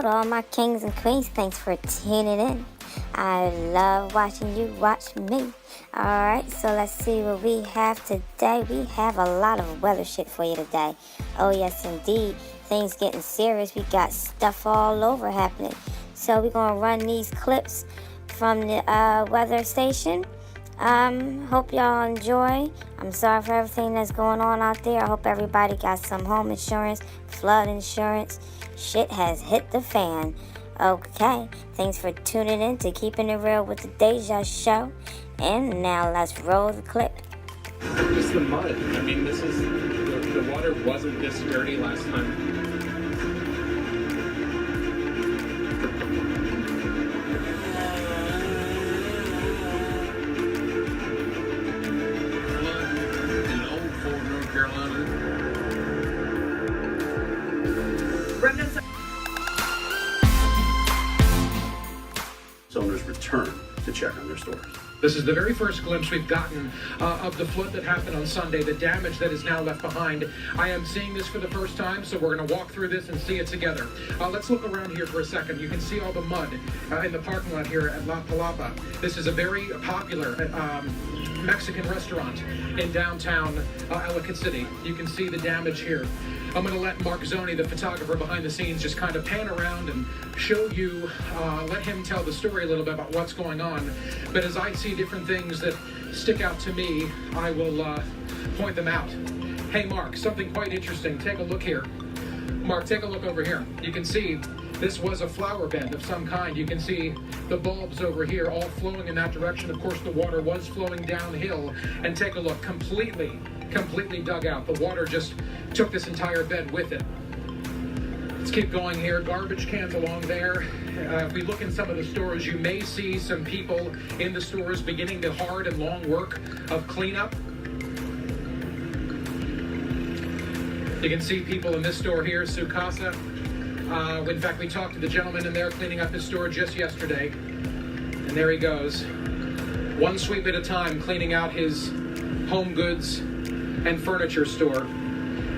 to all my kings and queens. Thanks for tuning in. I love watching you watch me. Alright, so let's see what we have today. We have a lot of weather shit for you today. Oh yes indeed. Things getting serious. We got stuff all over happening. So we're going to run these clips from the weather station. Hope y'all enjoy. I'm sorry for everything that's going on out there. I hope everybody got some home insurance, flood insurance. Shit has hit the fan. Okay, thanks for tuning in to Keeping It Real with the Deja Show. And now let's roll the clip. Just the mud. I mean, this is, the water wasn't this dirty last time. Owners return to check on their stores. This is the very first glimpse we've gotten of the flood that happened on Sunday, the damage that is now left behind. I am seeing this for the first time, so we're going to walk through this and see it together. Let's look around here for a second. You can see all the mud in the parking lot here at La Palapa. This is a very popular Mexican restaurant in downtown Ellicott City. You can see the damage here. I'm going to let Mark Zoni, the photographer behind the scenes, just kind of pan around and show you, let him tell the story a little bit about what's going on. But as I see different things that stick out to me, I will point them out. Hey Mark, something quite interesting. Take a look here. Mark, take a look over here. You can see this was a flower bed of some kind. You can see the bulbs over here all flowing in that direction. Of course, the water was flowing downhill. And take a look, completely dug out. The water just took this entire bed with it. Let's keep going here. Garbage cans along there. If we look in some of the stores, you may see some people in the stores beginning the hard and long work of cleanup. You can see people in this store here, Sukasa. In fact, we talked to the gentleman in there cleaning up his store just yesterday. And there he goes. One sweep at a time, cleaning out his home goods and furniture store.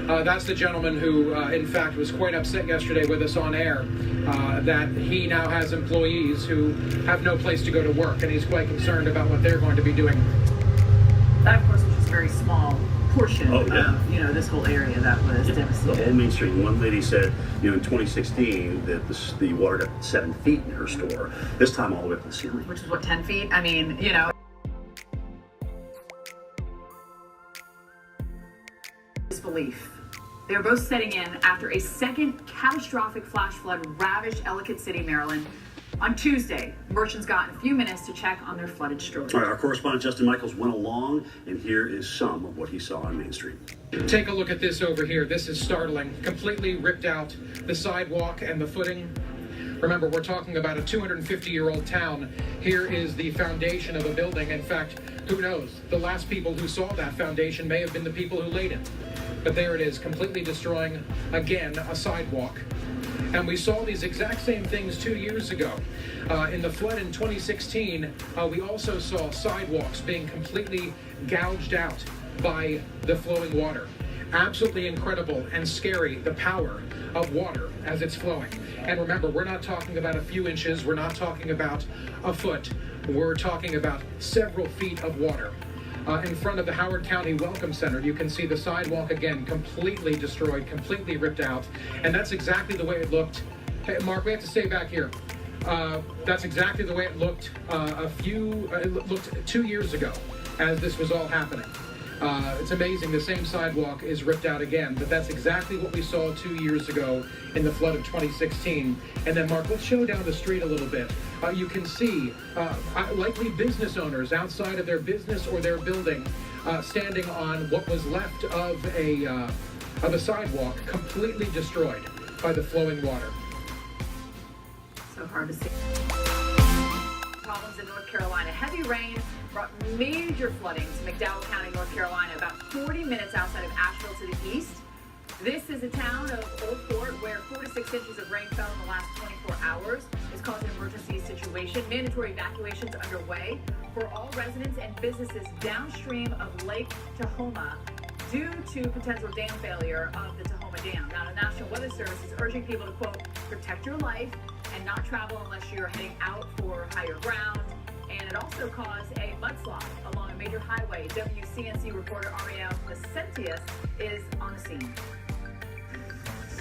That's the gentleman who, in fact, was quite upset yesterday with us on air that he now has employees who have no place to go to work, and he's quite concerned about what they're going to be doing. That, of course, was just a very small portion of, this whole area that was devastated. The whole Main Street. One lady said, in 2016, that the water got 7 feet in her store. This time all the way up to the ceiling. Which is, what, 10 feet? I mean, Disbelief. They were both setting in after a second catastrophic flash flood ravaged Ellicott City, Maryland. On Tuesday, merchants got a few minutes to check on their flooded stores. All right, our correspondent Justin Michaels went along, and here is some of what he saw on Main Street. Take a look at this over here. This is startling. Completely ripped out the sidewalk and the footing. Remember, we're talking about a 250-year-old town. Here is the foundation of a building. In fact, who knows? The last people who saw that foundation may have been the people who laid it. But there it is, completely destroying, again, a sidewalk. And we saw these exact same things 2 years ago. In the flood in 2016, we also saw sidewalks being completely gouged out by the flowing water. Absolutely incredible and scary, the power of water as it's flowing. And remember, we're not talking about a few inches, we're not talking about a foot, we're talking about several feet of water. In front of the Howard County Welcome Center, you can see the sidewalk again, completely destroyed, completely ripped out. And that's exactly the way it looked. Hey, Mark, we have to stay back here. That's exactly the way it looked it looked 2 years ago as this was all happening. It's amazing, the same sidewalk is ripped out again, but that's exactly what we saw 2 years ago in the flood of 2016. And then, Mark, let's show down the street a little bit. You can see likely business owners outside of their business or their building standing on what was left of a sidewalk, completely destroyed by the flowing water. So hard to see. Problems in North Carolina. Heavy rain brought major flooding to McDowell County, North Carolina, about 40 minutes outside of Asheville to the east. This is a town of Old Fort where 4 to 6 inches of rain fell in the last 24 hours. It's caused an emergency situation. Mandatory evacuations underway for all residents and businesses downstream of Lake Tahoma. due to potential dam failure of the Tahoma Dam. Now, the National Weather Service is urging people to, quote, protect your life and not travel unless you're heading out for higher ground. And it also caused a mudslide along a major highway. WCNC reporter Ariel Vicentius is on the scene.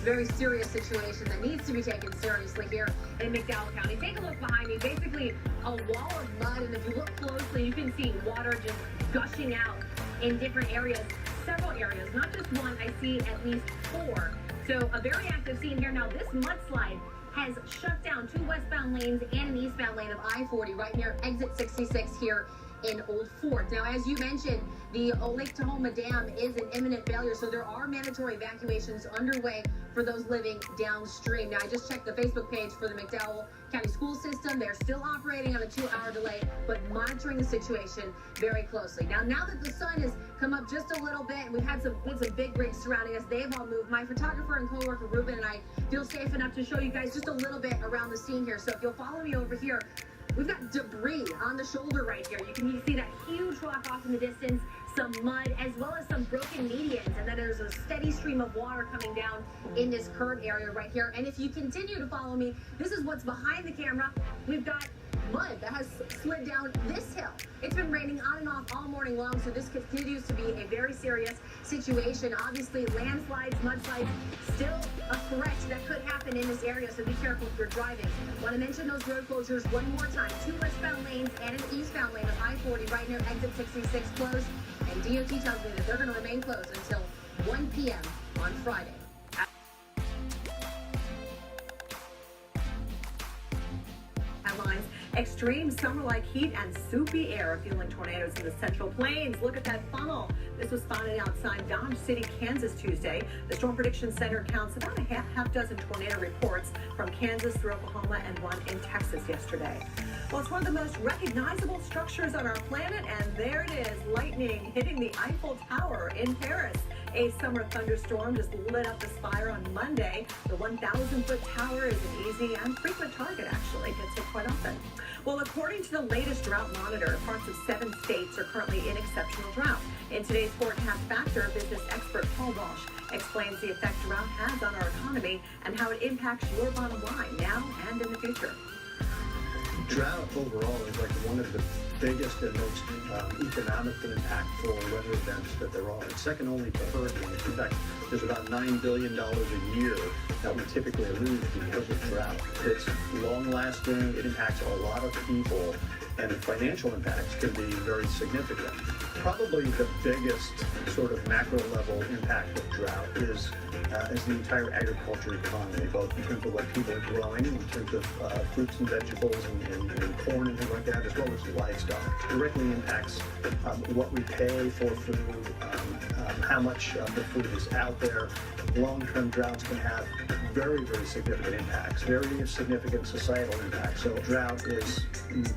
Very serious situation that needs to be taken seriously here in McDowell County. Take a look behind me. Basically, a wall of mud, and if you look closely, you can see water just gushing out in different areas, several areas, not just one. I see at least 4. So a very active scene here. Now, this mudslide has shut down 2 westbound lanes and an eastbound lane of I-40 right near exit 66 here in Old Fort. Now, as you mentioned, the Lake Tahoma Dam is an imminent failure, so there are mandatory evacuations underway for those living downstream. Now, I just checked the Facebook page for the McDowell County School System. They're still operating on a 2-hour delay, but monitoring the situation very closely. Now that the sun has come up just a little bit, and we've had some big rigs surrounding us, they've all moved. My photographer and co-worker Ruben and I feel safe enough to show you guys just a little bit around the scene here. So if you'll follow me over here, we've got debris on the shoulder right here. You can see that huge rock off in the distance, some mud, as well as some broken medians. And then there's a steady stream of water coming down in this current area right here. And if you continue to follow me, this is what's behind the camera. We've got mud that has slid down this hill. It's been raining on and off all morning long, so this continues to be a very serious situation. Obviously, landslides, mudslides, still a threat that could happen in this area, so be careful if you're driving. Want to mention those road closures one more time. 2 westbound lanes and an eastbound lane of I-40 right near exit 66 closed, and DOT tells me that they're going to remain closed until 1 p.m. on Friday. Headlines: extreme summer-like heat and soupy air fueling tornadoes in the Central Plains. Look at that funnel. This was spotted outside Dodge City, Kansas Tuesday. The Storm Prediction Center counts about a half dozen tornado reports from Kansas through Oklahoma and one in Texas yesterday. Well, it's one of the most recognizable structures on our planet, and there it is, lightning hitting the Eiffel Tower in Paris. A summer thunderstorm just lit up the spire on Monday. The 1,000-foot tower is an easy and frequent target, actually. Gets hit quite often. Well, according to the latest drought monitor, parts of 7 states are currently in exceptional drought. In today's Forecast Factor, business expert Paul Walsh explains the effect drought has on our economy and how it impacts your bottom line now and in the future. Drought overall is like one of the biggest and most economically impactful weather events that there are. It's second only to hurricanes. In fact, there's about $9 billion a year that we typically lose because of drought. It's long-lasting, it impacts a lot of people, and the financial impacts can be very significant. Probably the biggest sort of macro level impact of drought is the entire agriculture economy, both in terms of what people are growing, in terms of fruits and vegetables and corn and things like that, as well as livestock. Directly impacts what we pay for food, how much of the food is out there. Long-term droughts can have very, very significant impacts, very significant societal impacts. So drought is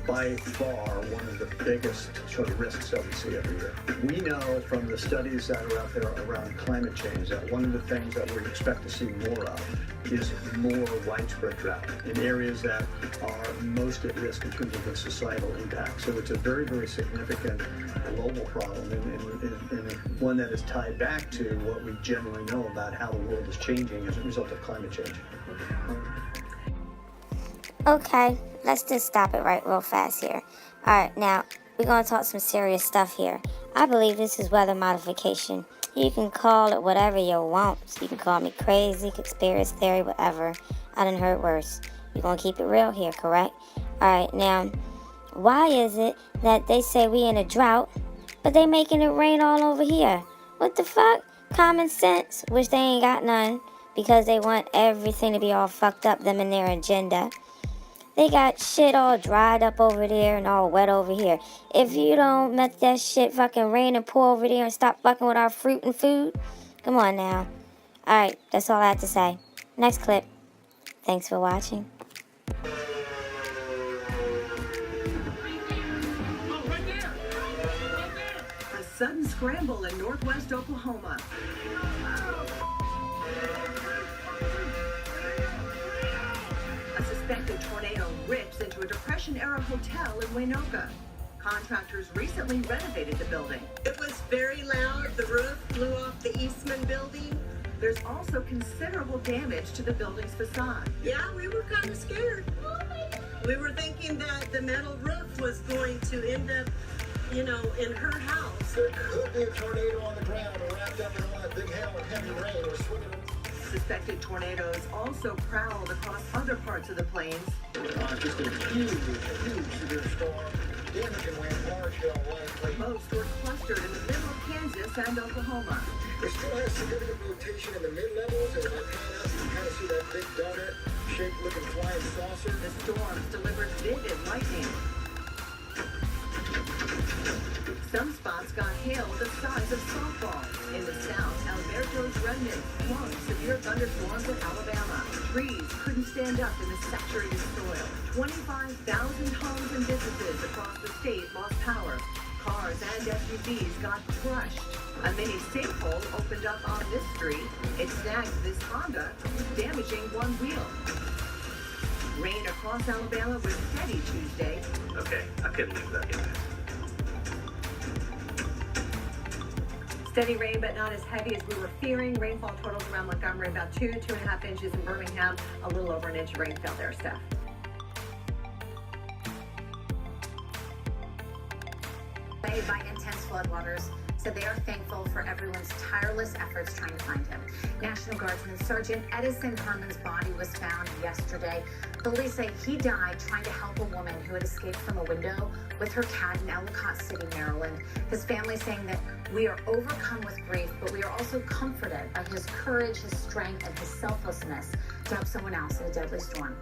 by far one of the biggest sort of risks that we see every year. We know from the studies that are out there around climate change that one of the things that we expect to see more of is more widespread drought in areas that are most at risk in terms of the societal impact. So it's a very, very significant global problem and one that is tied back to what we generally know about how the world is changing as a result of climate change. Okay, let's just stop it right real fast here. Alright, now, we're going to talk some serious stuff here. I believe this is weather modification. You can call it whatever you want. You can call me crazy, conspiracy theory, whatever. I done heard worse. We're going to keep it real here, correct? Alright, now, why is it that they say we in a drought, but they making it rain all over here? What the fuck? Common sense, which they ain't got none, because they want everything to be all fucked up, them and their agenda. They got shit all dried up over there and all wet over here. If you don't let that shit fucking rain and pour over there and stop fucking with our fruit and food, come on now. Alright, that's all I have to say. Next clip. Thanks for watching. A sudden scramble in northwest Oklahoma. A suspected tornado rips into a Depression-era hotel in Waynoka. Contractors recently renovated the building. It was very loud. The roof flew off the Eastman building. There's also considerable damage to the building's facade. Yeah, we were kind of scared. We were thinking that the metal roof was going to end up, you know, in her house. There could be a tornado on the ground or wrapped up in all that big hail and heavy rain or swinging. Suspected tornadoes also prowled across other parts of the plains. Just a huge severe storm. Damaging wind, large hail, likely. Most were clustered in the middle of Kansas and Oklahoma. It still has significant rotation in the mid-levels, and if I pan out, you can kind of see that big donut-shaped looking flying saucer. The storms delivered vivid lightning. Some spots got hail the size of softballs. In the south, Alberto's remnant flung severe thunderstorms in Alabama. Trees couldn't stand up in the saturated soil. 25,000 homes and businesses across the state lost power. Cars and SUVs got crushed. A mini sinkhole opened up on this street. It snagged this Honda, damaging one wheel. Rain across Alabama was steady Tuesday. Okay, I couldn't leave that in there. Steady rain, but not as heavy as we were fearing. Rainfall totals around Montgomery about 2.5 inches in Birmingham. A little over an inch of rain fell there, Steph. By intense floodwaters, said they are thankful for everyone's tireless efforts trying to find him. National Guardsman Sergeant Edison Herman's body was found yesterday. Police say he died trying to help a woman who had escaped from a window with her cat in Ellicott City, Maryland. His family saying that we are overcome with grief, but we are also comforted by his courage, his strength, and his selflessness to help someone else in a deadly storm.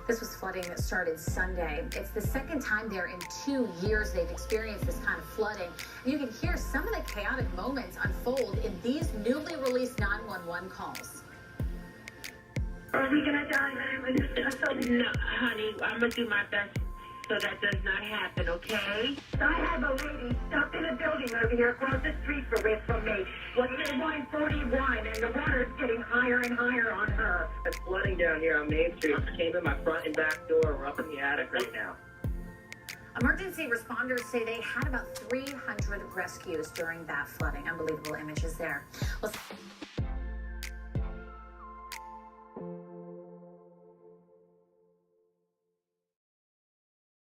This was flooding that started Sunday. It's the second time there in 2 years they've experienced this kind of flooding. And you can hear some of the chaotic moments unfold in these newly released 911 calls. Are we gonna die? No, honey, I'm gonna do my best so that does not happen, okay? I have a lady stuck in a building over here across the street from me. What's in line 41, and the water's getting higher and higher on her. It's flooding down here on Main Street. It came in my front and back door. We're up in the attic right now. Emergency responders say they had about 300 rescues during that flooding. Unbelievable images there. Well,